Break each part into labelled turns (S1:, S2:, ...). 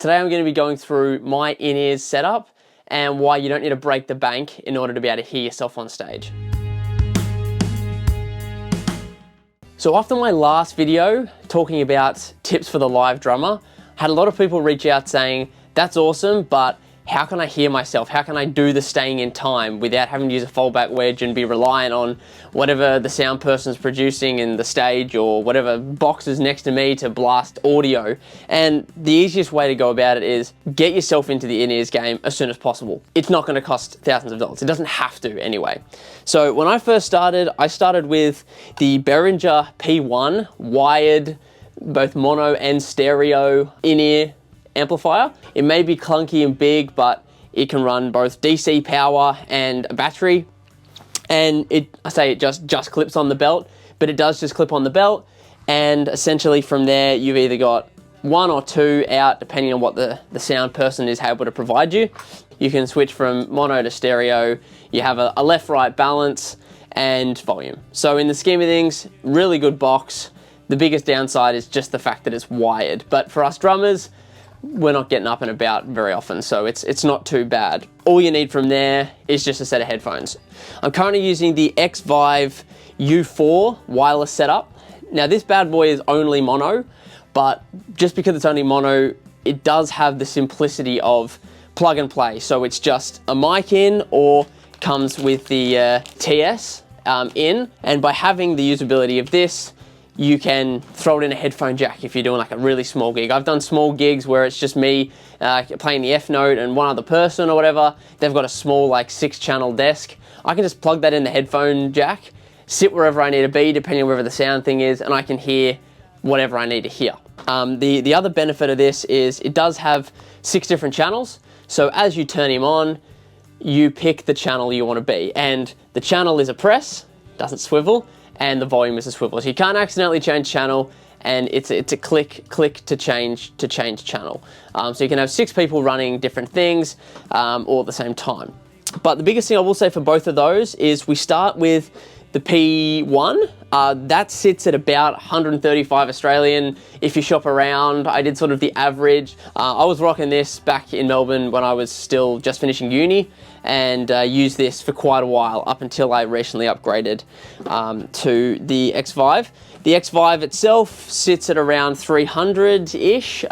S1: Today I'm going to be going through my in-ears setup and why you don't need to break the bank in order to be able to hear yourself on stage. So after my last video talking about tips for the live drummer, I had a lot of people reach out saying, that's awesome, but how can I hear myself? How can I do the staying in time without having to use a foldback wedge and be reliant on whatever the sound person's producing in the stage or whatever box is next to me to blast audio? And the easiest way to go about it is get yourself into the in-ears game as soon as possible. It's not going to cost thousands of dollars. It doesn't have to anyway. So when I first started, I started with the Behringer P1 wired, both mono and stereo in-ear amplifier. It may be clunky and big, but it can run both DC power and a battery. And it just clips on the belt, but it does just clip on the belt. And essentially from there, you've either got one or two out, depending on what the sound person is able to provide you. You can switch from mono to stereo. You have a left-right balance and volume. So in the scheme of things, really good box. The biggest downside is just the fact that it's wired. But for us drummers, we're not getting up and about very often, so it's not too bad. All you need from there is just a set of headphones. I'm currently using the X-Vive U4 wireless setup. Now this bad boy is only mono, but just because it's only mono, it does have the simplicity of plug and play. So it's just a mic in or comes with the TS in, and by having the usability of this, you can throw it in a headphone jack if you're doing like a really small gig. I've done small gigs where it's just me playing the F note and one other person or whatever. They've got a small like 6-channel desk. I can just plug that in the headphone jack, sit wherever I need to be depending on wherever the sound thing is, and I can hear whatever I need to hear. The other benefit of this is it does have 6 different channels. So as you turn him on, you pick the channel you want to be. And the channel is a press, doesn't swivel, and the volume is a swivel. So you can't accidentally change channel, and it's a click to change channel. So you can have 6 people running different things all at the same time. But the biggest thing I will say for both of those is we start with the P1. That sits at about 135 Australian. If you shop around, I did sort of the average. I was rocking this back in Melbourne when I was still just finishing uni, and used this for quite a while up until I recently upgraded to the X-Vive. The X-Vive itself sits at around 300-ish.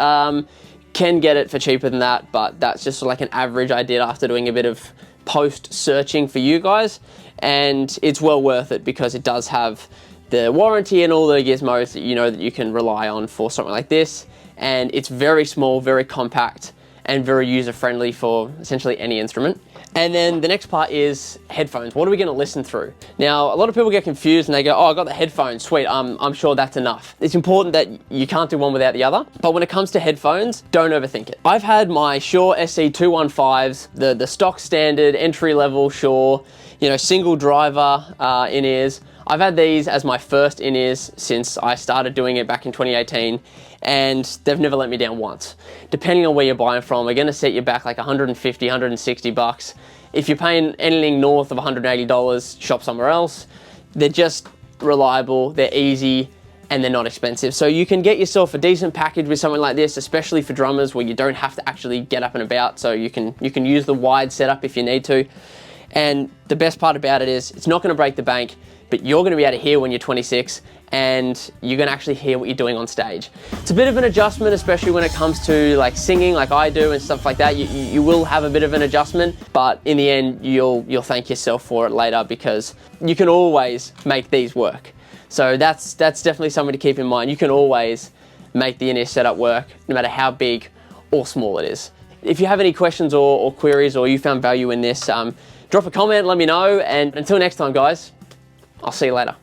S1: Can get it for cheaper than that, but that's just like an average I did after doing a bit of post searching for you guys, and it's well worth it because it does have the warranty and all the gizmos that you know that you can rely on for something like this, and it's very small, very compact, and very user-friendly for essentially any instrument. And then the next part is headphones. What are we going to listen through? Now, a lot of people get confused and they go, oh, I got the headphones, sweet, I'm sure that's enough. It's important that you can't do one without the other, but when it comes to headphones, don't overthink it. I've had my Shure SC215s, the stock standard entry-level Shure, you know, single driver in-ears. I've had these as my first in-ears since I started doing it back in 2018, and they've never let me down once. Depending on where you're buying from, we're gonna set you back like 150, 160 bucks. If you're paying anything north of $180, shop somewhere else. They're just reliable, they're easy, and they're not expensive. So you can get yourself a decent package with something like this, especially for drummers where you don't have to actually get up and about, so you can use the wide setup if you need to. And the best part about it is it's not gonna break the bank, but you're gonna be able to hear when you're 26, and you're gonna actually hear what you're doing on stage. It's a bit of an adjustment, especially when it comes to like singing like I do and stuff like that. You will have a bit of an adjustment, but in the end, you'll thank yourself for it later because you can always make these work. So that's definitely something to keep in mind. You can always make the in-ear setup work, no matter how big or small it is. If you have any questions or queries, or you found value in this, drop a comment, let me know, and until next time, guys, I'll see you later.